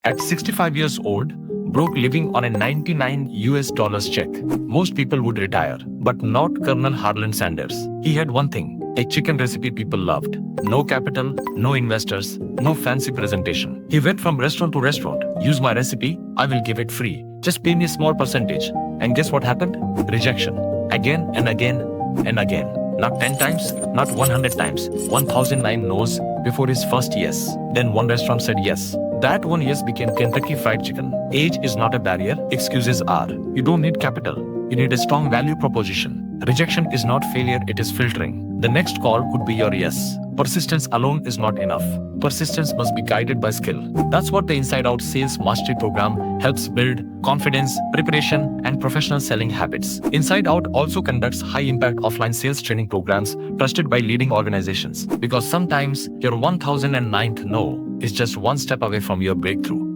At 65 years old, broke living on a $99 check, most people would retire, but not Colonel Harlan Sanders. He had one thing, a chicken recipe people loved. No capital, no investors, no fancy presentation. He went from restaurant to restaurant. Use my recipe, I will give it free. Just pay me a small percentage. And guess what happened? Rejection. Again and again and again. Not 10 times, not 100 times. 1009 no's before his first yes. Then one restaurant said yes. That one yes became Kentucky Fried Chicken. Age is not a barrier, excuses are. You don't need capital. You need a strong value proposition. Rejection is not failure, it is filtering. The next call could be your yes. Persistence alone is not enough. Persistence must be guided by skill. That's what the Inside Out Sales Mastery Program helps build: confidence, preparation, and professional selling habits. Inside Out also conducts high-impact offline sales training programs trusted by leading organizations. Because sometimes your 1009th no is just one step away from your breakthrough.